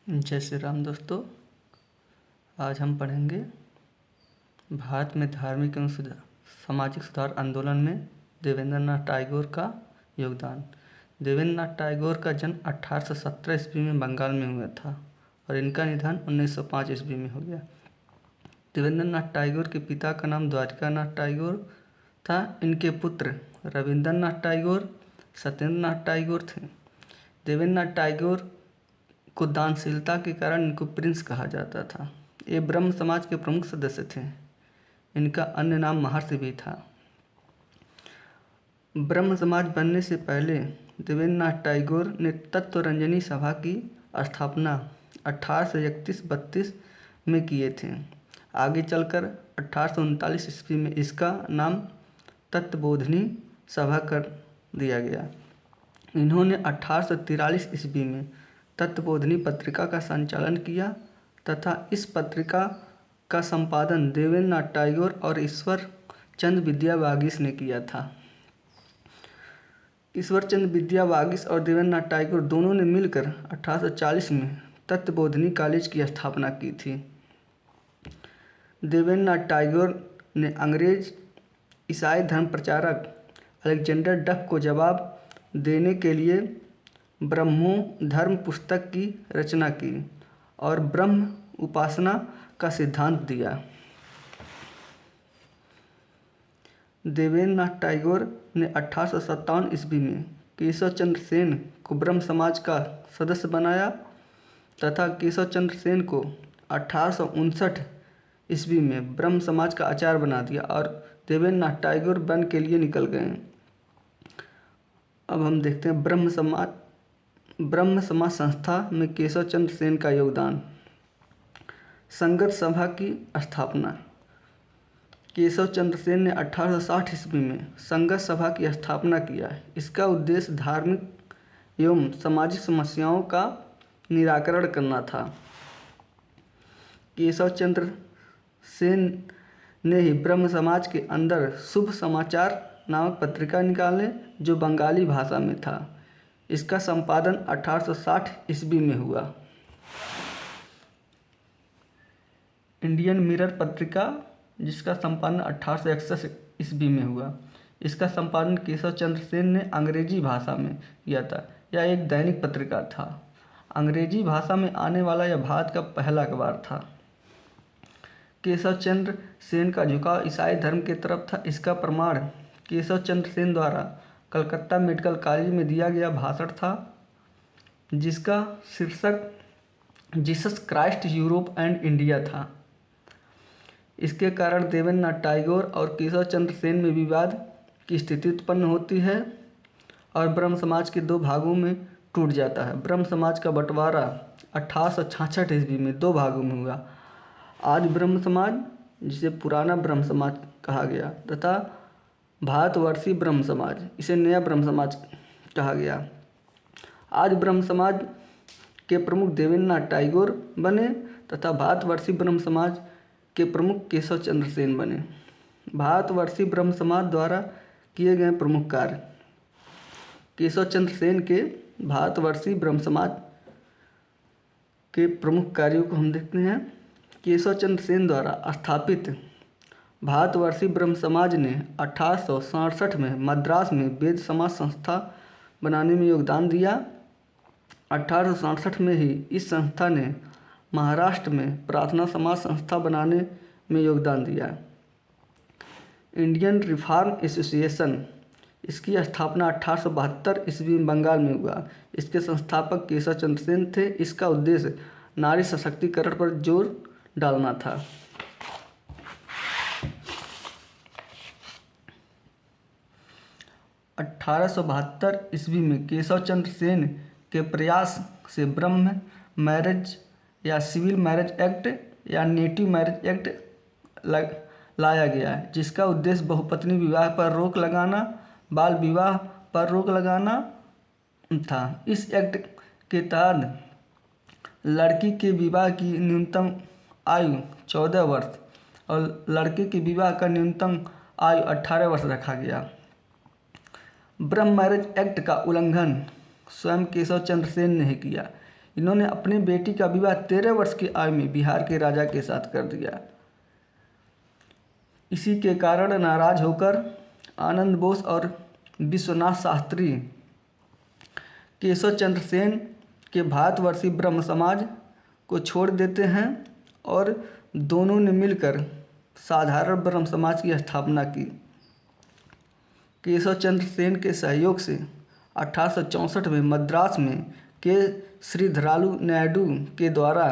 जय श्री राम दोस्तों। आज हम पढ़ेंगे भारत में धार्मिक एवं सामाजिक सुधार आंदोलन में देवेंद्रनाथ टैगोर का योगदान। देवेंद्रनाथ टैगोर का जन्म 1817 ईस्वी में बंगाल में हुआ था और इनका निधन 1905 ईस्वी में हो गया। देवेंद्रनाथ टैगोर के पिता का नाम द्वारिकानाथ टैगोर था। इनके पुत्र रविंद्रनाथ टैगोर, सत्येंद्रनाथ टैगोर थे। देवेंद्रनाथ टैगोर को दानशीलता के कारण इनको प्रिंस कहा जाता था। ये ब्रह्म समाज के प्रमुख सदस्य थे। इनका अन्य नाम महर्षि भी था। ब्रह्म समाज बनने से पहले देवेंद्रनाथ टैगोर ने तत्वरंजनी सभा की स्थापना 1831-32 में किए थे। आगे चलकर 1839 ईस्वी में इसका नाम तत्वबोधिनी सभा कर दिया गया। इन्होंने 1843 ईस्वी में तत्वबोधिनी पत्रिका का संचालन किया तथा इस पत्रिका का संपादन देवेंद्रनाथ टैगोर और ईश्वर चंद्र विद्यावागीश ने किया था। ईश्वर चंद्र विद्यावागीश और देवेंद्रनाथ टैगोर दोनों ने मिलकर 1840 में तत्वबोधिनी कॉलेज की स्थापना की थी। देवेंद्रनाथ टैगोर ने अंग्रेज ईसाई धर्म प्रचारक अलेक्जेंडर डफ को जवाब देने के लिए ब्रह्मो धर्म पुस्तक की रचना की और ब्रह्म उपासना का सिद्धांत दिया। देवेंद्रनाथ टैगोर ने 1857 ईस्वी में केशव चंद्र सेन को ब्रह्म समाज का सदस्य बनाया तथा केशव चंद्र सेन को 1859 ईस्वी में ब्रह्म समाज का आचार्य बना दिया और देवेंद्रनाथ टैगोर वन के लिए निकल गए। अब हम देखते हैं ब्रह्म समाज संस्था में केशव चंद्र सेन का योगदान। संगत सभा की स्थापना। केशव चंद्र सेन ने 1860 ईस्वी में संगत सभा की स्थापना किया। इसका उद्देश्य धार्मिक एवं सामाजिक समस्याओं का निराकरण करना था। केशव चंद्र सेन ने ही ब्रह्म समाज के अंदर शुभ समाचार नामक पत्रिका निकाले जो बंगाली भाषा में था। इसका संपादन 1860 ईस्वी में हुआ। इंडियन मिरर पत्रिका जिसका संपादन 1861 ईस्वी में हुआ। इसका संपादन केशव चंद्र सेन ने अंग्रेजी भाषा में किया था। यह एक दैनिक पत्रिका था। अंग्रेजी भाषा में आने वाला यह भारत का पहला अखबार था। केशव चंद्र सेन का झुकाव ईसाई धर्म की तरफ था। इसका प्रमाण केशव चंद्र सेन द्वारा कलकत्ता मेडिकल कॉलेज में दिया गया भाषण था जिसका शीर्षक Jesus Christ Europe and India था। इसके कारण देवेंद्रनाथ टैगोर और केशव चंद्र सेन में विवाद की स्थिति उत्पन्न होती है और ब्रह्म समाज के दो भागों में टूट जाता है। ब्रह्म समाज का बंटवारा 1866 ईस्वी में दो भागों में हुआ। आज ब्रह्म समाज जिसे पुराना ब्रह्म समाज कहा गया तथा भारतवर्षीय ब्रह्म समाज इसे नया ब्रह्म समाज कहा गया। आज ब्रह्म समाज के प्रमुख देवेंद्रनाथ टैगोर बने तथा भारतवर्षीय ब्रह्म समाज के प्रमुख केशव चंद्र सेन बने। भारतवर्षीय ब्रह्म समाज द्वारा किए गए प्रमुख कार्य। केशव चंद्र सेन के भारतवर्षीय ब्रह्म समाज के प्रमुख कार्यों को हम देखते हैं। केशव चंद्र सेन द्वारा स्थापित भारतवर्षीय ब्रह्म समाज ने 1867 में मद्रास में वेद समाज संस्था बनाने में योगदान दिया। 1867 में ही इस संस्था ने महाराष्ट्र में प्रार्थना समाज संस्था बनाने में योगदान दिया। इंडियन रिफॉर्म एसोसिएशन इसकी स्थापना 1872 ईस्वी में बंगाल में हुआ। इसके संस्थापक केशव चंद्र सेन थे। इसका उद्देश्य नारी सशक्तिकरण पर जोर डालना था। 1872 ईस्वी में केशव चंद्र सेन के प्रयास से ब्रह्म मैरिज या सिविल मैरिज एक्ट या नेटिव मैरिज एक्ट लाया गया जिसका उद्देश्य बहुपत्नी विवाह पर रोक लगाना, बाल विवाह पर रोक लगाना था। इस एक्ट के तहत लड़की के विवाह की न्यूनतम आयु 14 वर्ष और लड़के के विवाह का न्यूनतम आयु 18 वर्ष रखा गया। ब्रह्म मैरिज एक्ट का उल्लंघन स्वयं केशव चंद्र सेन ने किया। इन्होंने अपनी बेटी का विवाह 13 वर्ष की आयु में बिहार के राजा के साथ कर दिया। इसी के कारण नाराज होकर आनंद बोस और विश्वनाथ शास्त्री केशव चंद्र सेन के भारतवर्षीय ब्रह्म समाज को छोड़ देते हैं और दोनों ने मिलकर साधारण ब्रह्म समाज की स्थापना की। केशव चंद्र सेन के सहयोग से 1864 में मद्रास में के श्रीधरालु नायडू के द्वारा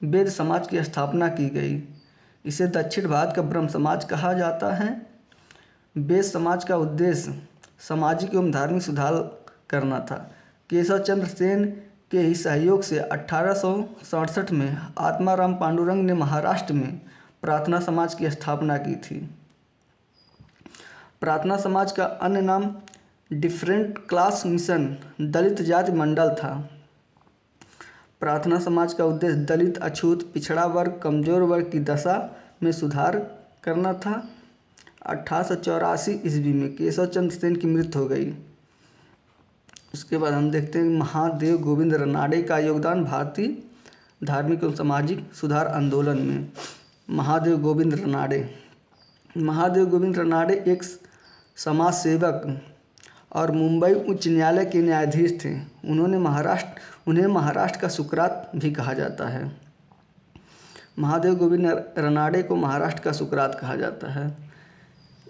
वेद समाज की स्थापना की गई। इसे दक्षिण भारत का ब्रह्म समाज कहा जाता है। वेद समाज का उद्देश्य सामाजिक एवं धार्मिक सुधार करना था। केशव चंद्र सेन के ही सहयोग से 1867 में आत्माराम पांडुरंग ने महाराष्ट्र में प्रार्थना समाज की स्थापना की थी। प्रार्थना समाज का अन्य नाम डिफरेंट क्लास मिशन दलित जाति मंडल था। प्रार्थना समाज का उद्देश्य दलित, अछूत, पिछड़ा वर्ग, कमजोर वर्ग की दशा में सुधार करना था। 1884 ईस्वी में केशव चंद्र सेन की मृत्यु हो गई। उसके बाद हम देखते हैं महादेव गोविंद रनाडे का योगदान भारतीय धार्मिक और सामाजिक सुधार आंदोलन में। महादेव गोविंद रनाडे एक समाज सेवक और मुंबई उच्च न्यायालय के न्यायाधीश थे। उन्हें महाराष्ट्र का सुकरात भी कहा जाता है। महादेव गोविंद रनाडे को महाराष्ट्र का सुकरात कहा जाता है।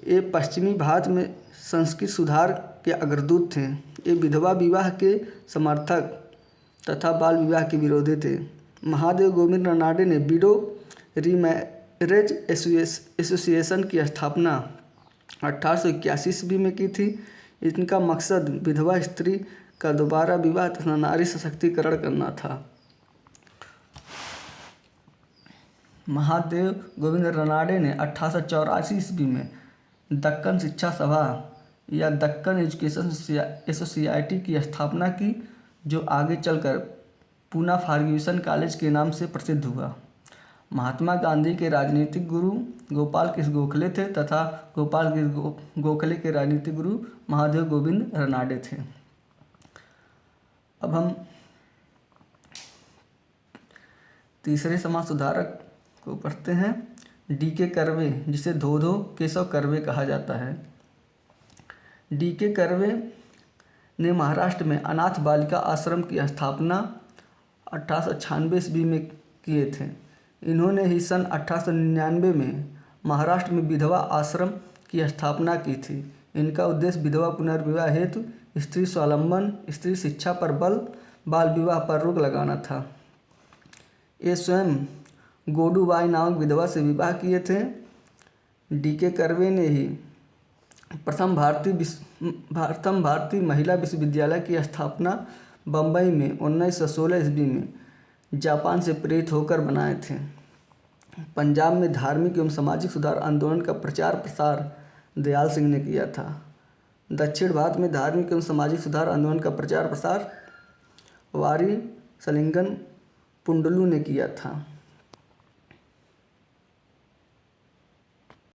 ये पश्चिमी भारत में संस्कृत सुधार के अग्रदूत थे। ये विधवा विवाह के समर्थक तथा बाल विवाह के विरोधी थे। महादेव गोविंद रनाडे ने विडो रीमैरेज एसोसिएशन की स्थापना 1881 ईस्वी में की थी। इनका मकसद विधवा स्त्री का दोबारा विवाह तथा नारी सशक्तिकरण करना था। महादेव गोविंद रनाडे ने 1884 ईस्वी में दक्कन शिक्षा सभा या दक्कन एजुकेशन सोसाइटी की स्थापना की, जो आगे चलकर पूना फर्ग्यूसन कॉलेज के नाम से प्रसिद्ध हुआ। महात्मा गांधी के राजनीतिक गुरु गोपाल कृष्ण गोखले थे तथा गोपाल कृष्ण गोखले के राजनीतिक गुरु महादेव गोविंद रनाडे थे। अब हम तीसरे समाज सुधारक को पढ़ते हैं, डी.के. कर्वे, जिसे धोधो केशव कर्वे कहा जाता है। डी.के. कर्वे ने महाराष्ट्र में अनाथ बालिका आश्रम की स्थापना 1896 ईस्वी में किए थे। इन्होंने ही सन 1899 में महाराष्ट्र में विधवा आश्रम की स्थापना की थी। इनका उद्देश्य विधवा पुनर्विवाह हेतु, स्त्री स्वावलंबन, स्त्री शिक्षा पर बल, बाल विवाह पर रोक लगाना था। ये स्वयं गोडूबाई नामक विधवा से विवाह किए थे। डी.के. कर्वे ने ही प्रथम भारतीय महिला विश्वविद्यालय की स्थापना बम्बई में 1916 ईस्वी में जापान से प्रेरित होकर बनाए थे। पंजाब में धार्मिक एवं सामाजिक सुधार आंदोलन का प्रचार प्रसार दयाल सिंह ने किया था। दक्षिण भारत में धार्मिक एवं सामाजिक सुधार आंदोलन का प्रचार प्रसार वारी सलिंगन पुंडलू ने किया था।